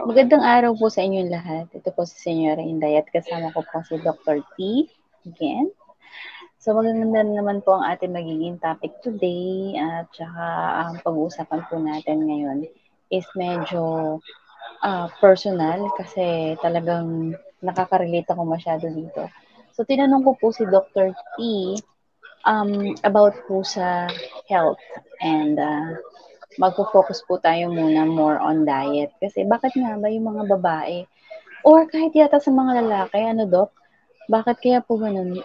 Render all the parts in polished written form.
Magandang araw po sa inyong lahat. Ito po si Senyora Inday at kasama ko po si Dr. T again. So maganda naman po ang ating magiging topic today at saka ang pag-uusapan po natin ngayon is medyo personal kasi talagang nakaka-relate ako masyado dito. So tinanong ko po si Dr. T about po sa health and magpo-focus po tayo muna more on diet. Kasi bakit nga ba yung mga babae or kahit yata sa mga lalaki, ano Dok, bakit kaya po ganun?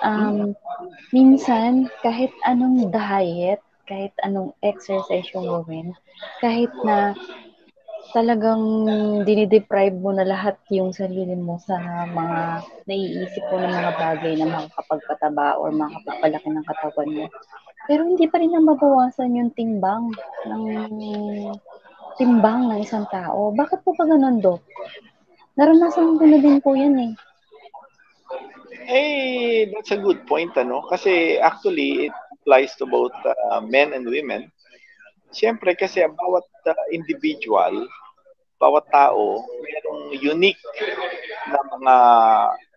Minsan, kahit anong diet, kahit anong exercise yung gawin, kahit na talagang dinideprive mo na lahat yung sarili mo sa mga naiisip mo ng mga bagay na makakapagpataba or makakapagpalaki ng katawan mo. Pero hindi pa rin na mabawasan yung timbang ng isang tao. Bakit po pa ganun, Dok? Naranasan ko na din po yan eh. That's a good point, ano? Kasi actually, it applies to both men and women. Siyempre, kasi ang bawat individual, bawat tao, mayroong unique na mga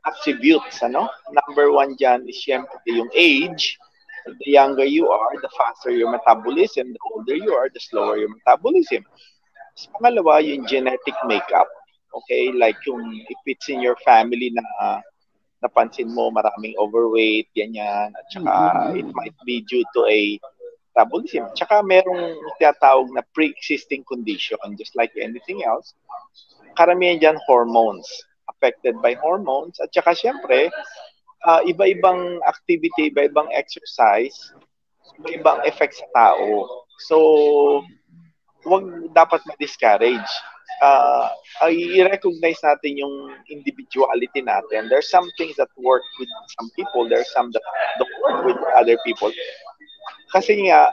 attributes, ano? Number one dyan is siyempre yung age. The younger you are, the faster your metabolism. The older you are, the slower your metabolism. Tapos pangalawa, yung genetic makeup. Okay, like yung if it's in your family na napansin mo maraming overweight, ganyan, at saka it might be due to a metabolism. Tsaka merong tinatawag na pre-existing condition, just like anything else. Karamihan dyan hormones, affected by hormones. At saka syempre, iba-ibang activity, iba-ibang exercise, iba-ibang effect sa tao. So, huwag dapat ma-discourage. I-recognize natin yung individuality natin. There's some things that work with some people, there's some that don't work with other people. Kasi nga,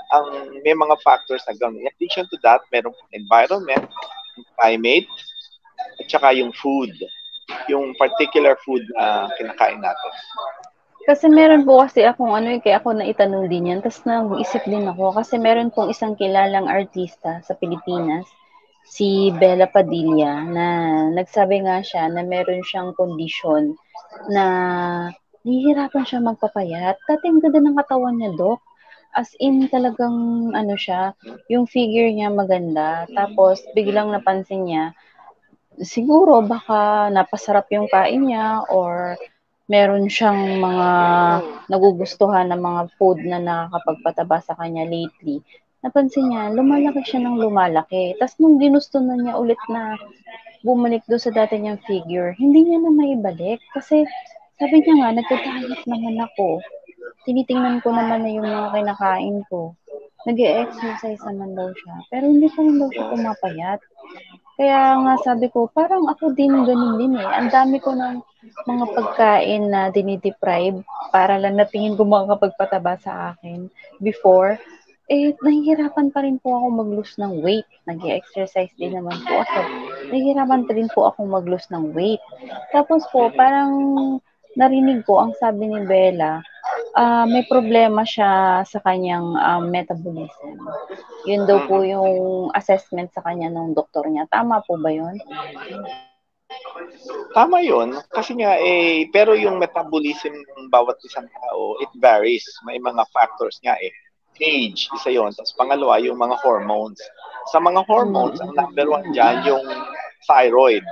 may mga factors na gano'n. In addition to that, merong environment, climate, at saka yung food. Yung particular food na kinakain natin. Kasi meron po kasi akong kaya ako naitanong din yan. Tapos nag-isip din ako kasi meron pong isang kilalang artista sa Pilipinas, si Bella Padilla, na nagsabi nga siya na meron siyang kondisyon na nahihirapan siya magpapayat. Dati ang ganda ng katawan niya, Dok. As in talagang siya, yung figure niya maganda. Tapos biglang napansin niya, siguro baka napasarap yung kain niya or meron siyang mga nagugustuhan na mga food na nakakapagpataba sa kanya lately. Napansin niya, lumalaki siya ng lumalaki. Tapos nung ginusto na niya ulit na bumalik doon sa dati niyang figure, hindi niya na maibalik. Kasi sabi niya nga, nagda-diet naman ako. Tinitingnan ko naman na yung mga kinakain ko. Nag-e-exercise naman daw siya. Pero hindi pa rin daw siya pumapayat. Kaya nga sabi ko, parang ako din ganun din eh. Ang dami ko ng mga pagkain na dinideprive para lang na tingin ko makakapagpataba sa akin before. Nahihirapan pa rin po ako mag-lose ng weight. Nag-exercise din naman po ako. Nahihirapan pa rin po akong mag-lose ng weight. Tapos po, parang narinig ko ang sabi ni Bella, may problema siya sa kanyang metabolism. Yun daw po yung assessment sa kanya ng doktor niya. Tama po ba yun? Tama yun. Kasi nga, pero yung metabolism ng bawat isang tao, it varies. May mga factors nga eh. Age, isa yon. Tapos pangalawa, yung mga hormones. Sa mga hormones, ang number one dyan, yung thyroid.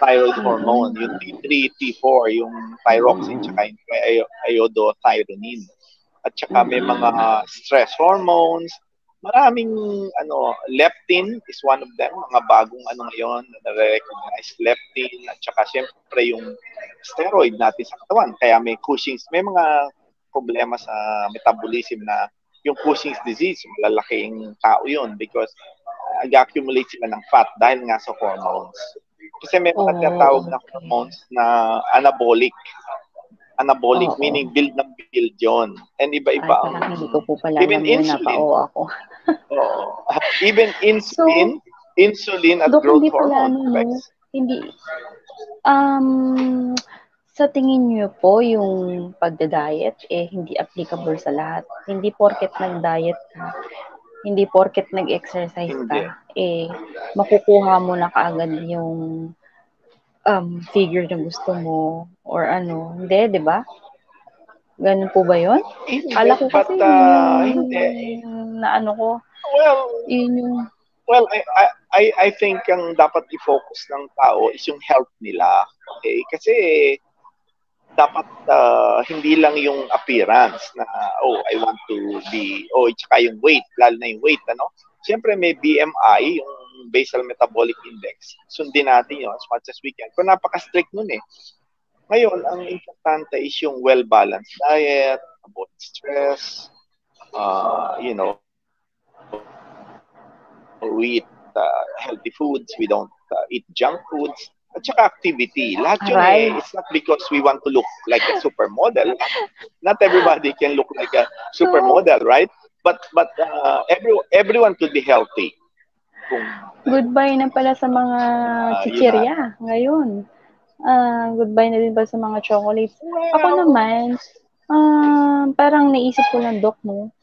Thyroid hormone. Yung T3, T4, yung thyroxine, tsaka yung iodothyronine. At saka may mga stress hormones, maraming leptin is one of them, mga bagong ngayon na nare-recognize leptin, at saka siyempre yung steroid natin sa katawan. Kaya may Cushing's, may mga problema sa metabolism na yung Cushing's disease, malalaking tao yun because nag-accumulate sila ng fat dahil nga sa hormones. Kasi may mga tinatawag na hormones na anabolic, meaning build ng build yon. And iba-iba ang hindi ko po pala even alam yun, insulin. ako. Even insulin, insulin at growth hormone effects. Hindi, sa tingin niyo po yung pagda-diet hindi applicable sa lahat. Hindi porket nag-diet ka, Hindi porket nag-exercise Hindi. ka, makukuha mo na kaagad yung figure na gusto mo or ano. Hindi, di ba? Ganun po ba yun? Hindi, Kala ko but kasi yun yung hindi. naano ko, Well, yun yung well, I think ang dapat i-focus ng tao is yung health nila. Okay? Kasi dapat hindi lang yung appearance na I want to be tsaka yung weight, lalo na yung weight, ano? Siyempre may BMI, yung basal metabolic index. Sundin natin yun as much as we can. Kung napaka-strict nun eh. Ngayon, ang importante is yung well-balanced diet, avoid stress, you know, we eat healthy foods, we don't eat junk foods, at saka activity. Lahat yun it's not because we want to look like a supermodel. Not everybody can look like a supermodel, right? But everyone could be healthy. Goodbye na pala sa mga chichirya ngayon. Goodbye na din ba sa mga chocolates? Ako naman, parang naisip ko lang, Doc, no?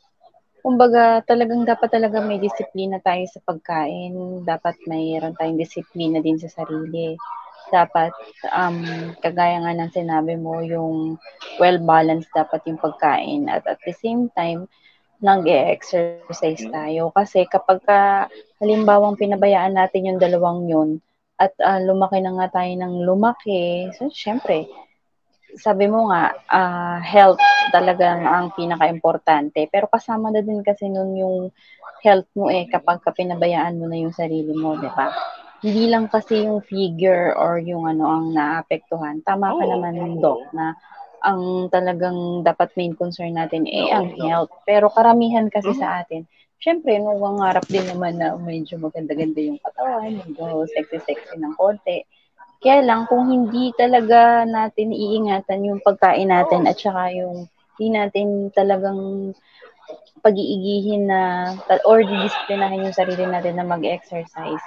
Kumbaga, dapat talaga may disiplina tayo sa pagkain. Dapat mayroon tayong disiplina din sa sarili. Dapat, kagaya nga ng sinabi mo, yung well-balanced dapat yung pagkain. At the same time, nag-e-exercise tayo. Kasi kapag halimbawang pinabayaan natin yung dalawang yun, at lumaki na nga tayo ng lumaki, so syempre, sabi mo nga, health talagang ang pinaka-importante. Pero kasama na din kasi nun yung health mo kapag pinabayaan mo na yung sarili mo, di ba? Hindi lang kasi yung figure or yung ano ang naapektuhan. Tama ka naman, Doc, na ang talagang dapat main concern natin ang health. Pero karamihan kasi sa atin, syempre, nangangarap din naman na medyo maganda-ganda yung katawan, medyo sexy-sexy ng konti. Kaya lang kung hindi talaga natin iingatan yung pagkain natin at saka yung hindi natin talagang pag-iigihin na or didisiplinahin yung sarili natin na mag-exercise,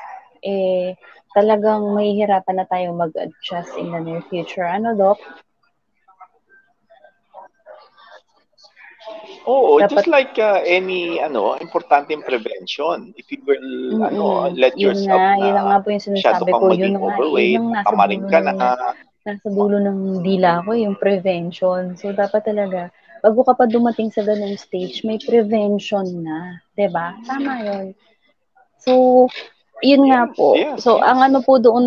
talagang mahihirapan na tayo mag-adjust in the near future. Ano, Doc? Just like any importanteng prevention. If you will let yourself yun nga po yung masyado sinasabi kang ko, maging overweight, yun ang tamarin ka na. nasa dulo ng dila ko, yung prevention. So, dapat talaga, bago ka pa dumating sa ganung stage, may prevention na. 'Di ba? Tama yun. So, yun nga po. So, ang ano po doon,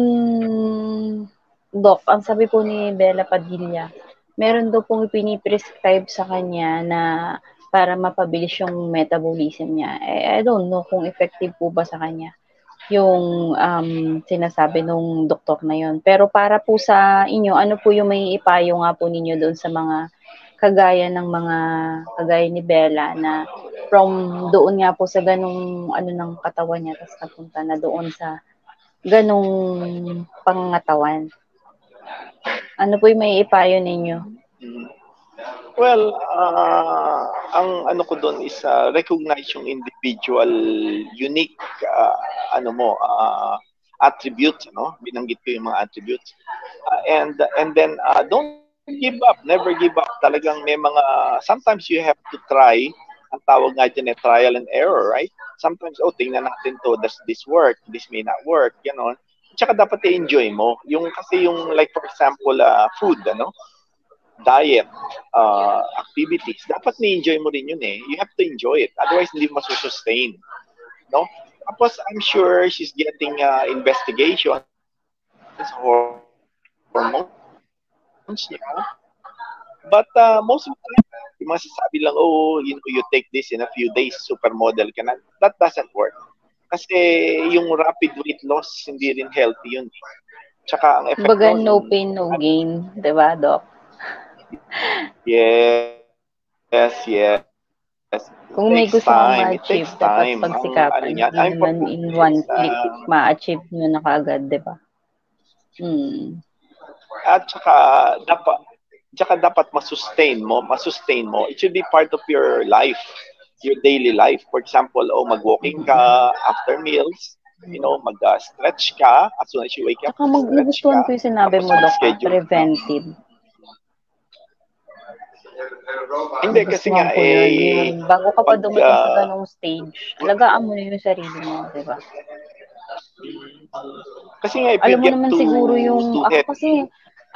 Doc, ang sabi po ni Bella Padilla, meron daw pong piniprescribe sa kanya na para mapabilis yung metabolism niya. I don't know kung effective po ba sa kanya yung sinasabi nung doktor na yun. Pero para po sa inyo, ano po yung may ipayo nga po ninyo doon sa mga kagaya ni Bella na from doon nga po sa ganung ano ng katawan niya tapos napunta na doon sa ganung pangangatawan. Ano po yung may ipayo ninyo? Well, ang ano ko doon is recognize yung individual unique attributes, binanggit ko yung mga attributes. And then don't give up, never give up. Talagang may mga sometimes you have to try. Ang tawag nga dyan trial and error, right? Sometimes tingnan natin to, does this work? This may not work, ganon. Tsaka dapat i-enjoy mo. Kasi yung like for example food, diet, activities, dapat ni-enjoy mo rin yun eh. You have to enjoy it. Otherwise, hindi mo masusustain. No? Tapos, I'm sure she's getting investigations or hormones niya. But most of the time, yung masasabi lang, you take this in a few days, supermodel ka na. That doesn't work. Kasi yung rapid weight loss, hindi rin healthy yun. Tsaka ang effect Baga no pain, no gain. Diba, Doc? Yes. Kung may gusto kang ma-achieve, dapat pagsikapan. Hindi naman in one click ma-achieve nyo na kaagad, di ba? At saka dapat masustain mo. It should be part of your life, your daily life. For example, mag-walking ka after meals, mag-stretch ka as soon as you wake up. Saka magugustuhan ko yung sinabi mo, Doc, preventive. Hindi, kasi Nagustuhan nga, ko yun. Yung bago ka pa pag, dumating sa ganong stage, alagaan mo na yung sarili mo, di ba? kasi nga, if you Alam mo get naman too, siguro yung, too ako heavy, kasi,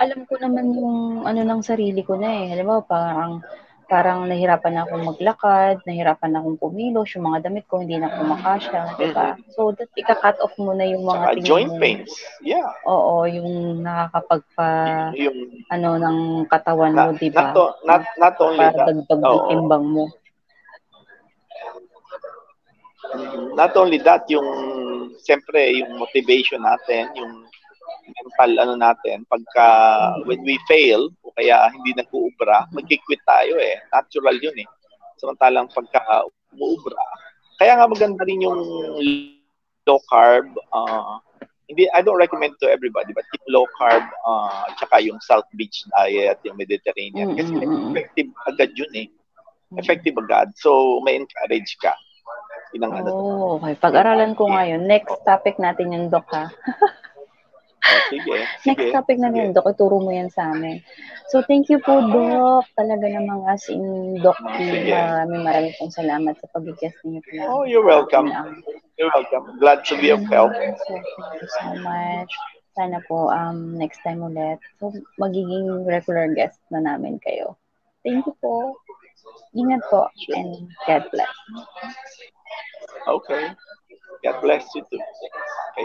alam ko naman yung ano ng sarili ko na eh. Alam mo, parang nahirapan na akong maglakad, nahirapan na akong kumilos, yung mga damit ko hindi na kumakasya, di ba? So, that ika-cut off mo na yung mga saka tingin joint mong, pains, yeah. oo, yung nakakapagpa, Yung, ano, ng katawan mo, di ba? not only that, Nakakapagdagdag ng oo. timbang mo. Not only that, yung, siyempre, yung motivation natin, yung mental ano natin, pagka, when we fail, o kaya hindi nag-uubra, magkikwit tayo eh. Natural yun eh. Samantalang pagka umuubra, kaya nga maganda rin yung low carb, hindi, I don't recommend to everybody, but yung low carb, tsaka yung South Beach diet, yung Mediterranean, kasi effective agad yun eh. Effective agad. So, may encourage ka. Oh, okay. Pag-aralan ko ngayon. Next topic natin yung Dok, ha? Sige. Next topic na yun, Dok. Ituro mo yan sa amin. So, thank you po, Dok. Talaga namang as in, Doc P. Maraming pong salamat sa pag-guest niyo po. Oh, you're welcome. You're welcome. Glad to be of help. So, thank you so much. Sana po, next time ulit. So, magiging regular guest na namin kayo. Thank you po. Ingat po. Sure. And God bless. Okay. God bless you too. Okay.